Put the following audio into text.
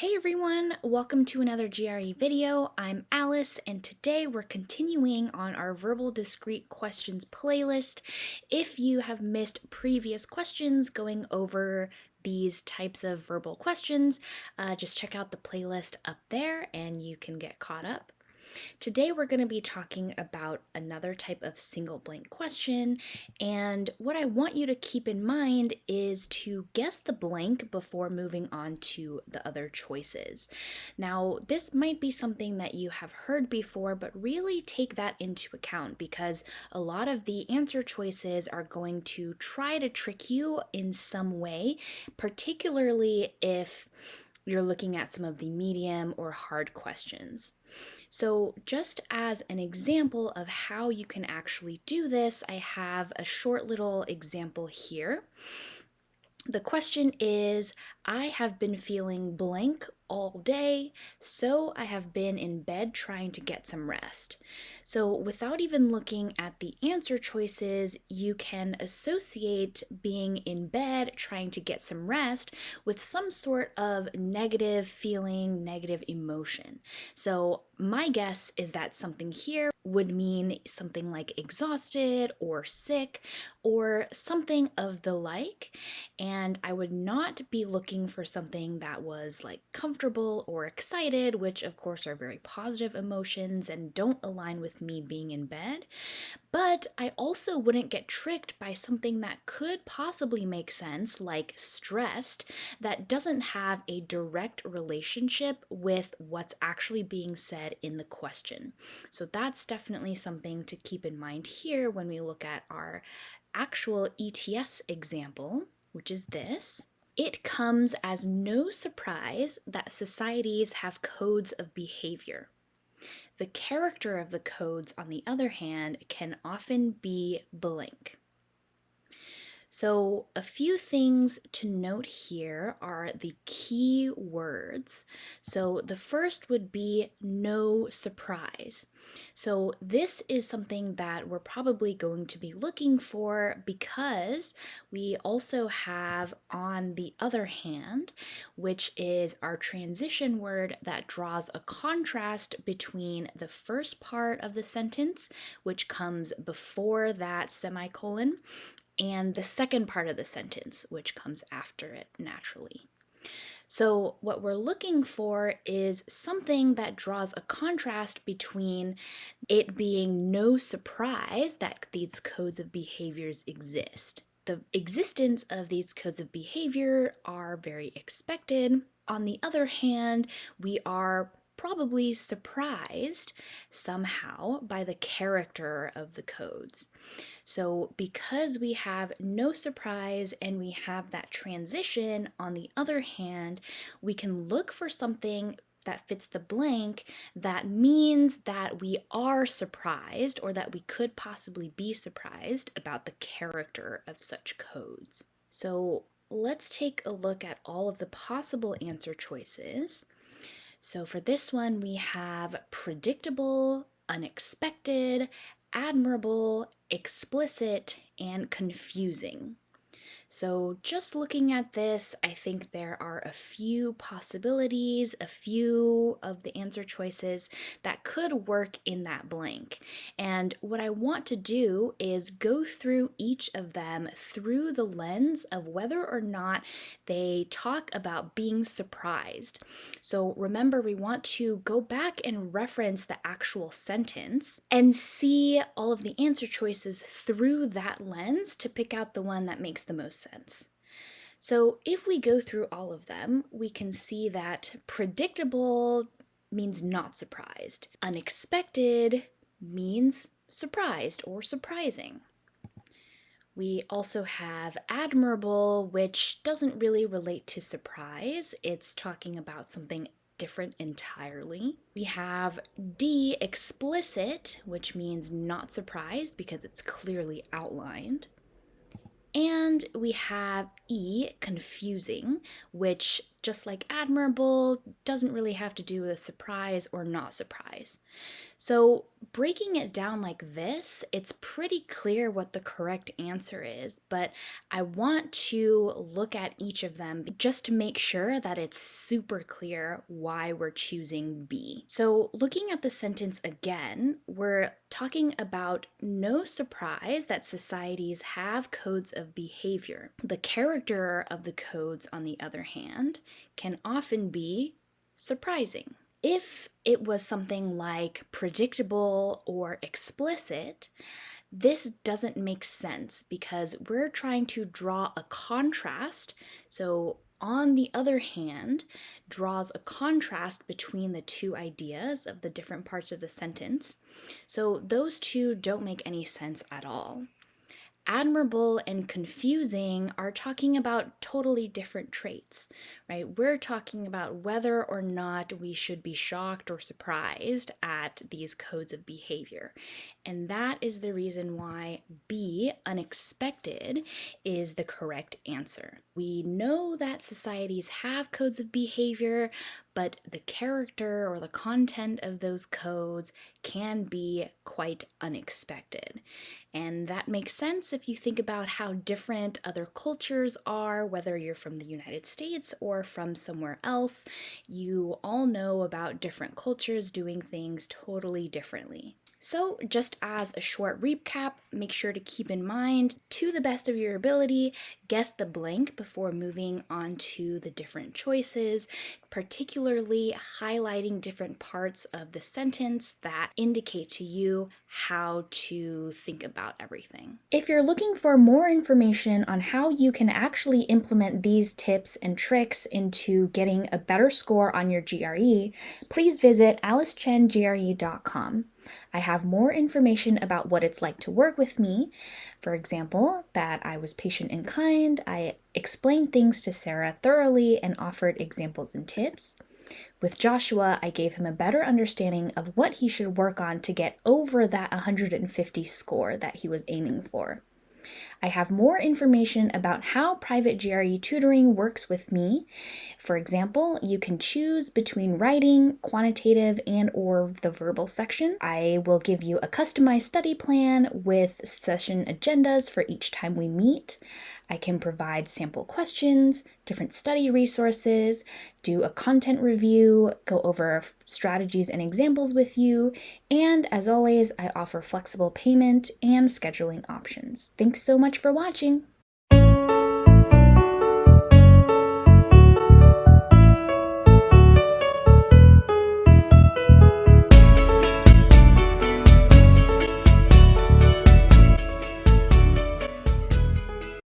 Hey everyone, welcome to another GRE video. I'm Alice and today we're continuing on our verbal discrete questions playlist. If you have missed previous questions going over these types of verbal questions, just check out the playlist up there and you can get caught up. Today we're going to be talking about another type of single blank question, and what I want you to keep in mind is to guess the blank before moving on to the other choices. Now, this might be something that you have heard before, but really take that into account because a lot of the answer choices are going to try to trick you in some way, particularly if you're looking at some of the medium or hard questions. So just as an example of how you can actually do this, I have a short little example here. The question is, I have been feeling blank all day, so I have been in bed trying to get some rest. So without even looking at the answer choices, you can associate being in bed trying to get some rest with some sort of negative feeling, negative emotion. So my guess is that something here would mean something like exhausted or sick or something of the like. And I would not be looking for something that was like comfortable or excited, which of course are very positive emotions and don't align with me being in bed. But I also wouldn't get tricked by something that could possibly make sense, like stressed, that doesn't have a direct relationship with what's actually being said in the question. So that's definitely something to keep in mind here when we look at our actual ETS example, which is this. It comes as no surprise that societies have codes of behavior. The character of the codes, on the other hand, can often be blank. So a few things to note here are the key words. So the first would be no surprise. So this is something that we're probably going to be looking for because we also have on the other hand, which is our transition word that draws a contrast between the first part of the sentence, which comes before that semicolon, and the second part of the sentence, which comes after it naturally. So what we're looking for is something that draws a contrast between it being no surprise that these codes of behaviors exist. The existence of these codes of behavior are very expected. On the other hand, we are probably surprised somehow by the character of the codes. So because we have no surprise and we have that transition, on the other hand, we can look for something that fits the blank that means that we are surprised or that we could possibly be surprised about the character of such codes. So let's take a look at all of the possible answer choices. So for this one, we have predictable, unexpected, admirable, explicit, and confusing. So just looking at this, I think there are a few possibilities, a few of the answer choices that could work in that blank. And what I want to do is go through each of them through the lens of whether or not they talk about being surprised. So remember, we want to go back and reference the actual sentence and see all of the answer choices through that lens to pick out the one that makes the most sense. So if we go through all of them, we can see that predictable means not surprised. Unexpected means surprised or surprising. We also have admirable, which doesn't really relate to surprise. It's talking about something different entirely. We have D, explicit, which means not surprised because it's clearly outlined. And we have E, confusing, which, just like admirable, doesn't really have to do with surprise or not surprise. So, breaking it down like this, it's pretty clear what the correct answer is, but I want to look at each of them just to make sure that it's super clear why we're choosing B. So, looking at the sentence again, we're talking about no surprise that societies have codes of behavior. The character of the codes, on the other hand, can often be surprising. If it was something like predictable or explicit, this doesn't make sense because we're trying to draw a contrast. So, on the other hand, draws a contrast between the two ideas of the different parts of the sentence. So, those two don't make any sense at all. Admirable and confusing are talking about totally different traits, right? We're talking about whether or not we should be shocked or surprised at these codes of behavior. And that is the reason why B, unexpected, is the correct answer. We know that societies have codes of behavior, but the character or the content of those codes can be quite unexpected. And that makes sense if you think about how different other cultures are, whether you're from the United States or from somewhere else. You all know about different cultures doing things totally differently. So, just as a short recap, make sure to keep in mind, to the best of your ability, guess the blank before moving on to the different choices, particularly highlighting different parts of the sentence that indicate to you how to think about everything. If you're looking for more information on how you can actually implement these tips and tricks into getting a better score on your GRE, please visit AliceChenGRE.com. I have more information about what it's like to work with me. For example, that I was patient and kind, I explained things to Sarah thoroughly and offered examples and tips. With Joshua, I gave him a better understanding of what he should work on to get over that 150 score that he was aiming for. I have more information about how private GRE tutoring works with me. For example, you can choose between writing, quantitative, and or the verbal section. I will give you a customized study plan with session agendas for each time we meet. I can provide sample questions, different study resources, do a content review, go over strategies and examples with you, and as always, I offer flexible payment and scheduling options. Thanks so much for watching.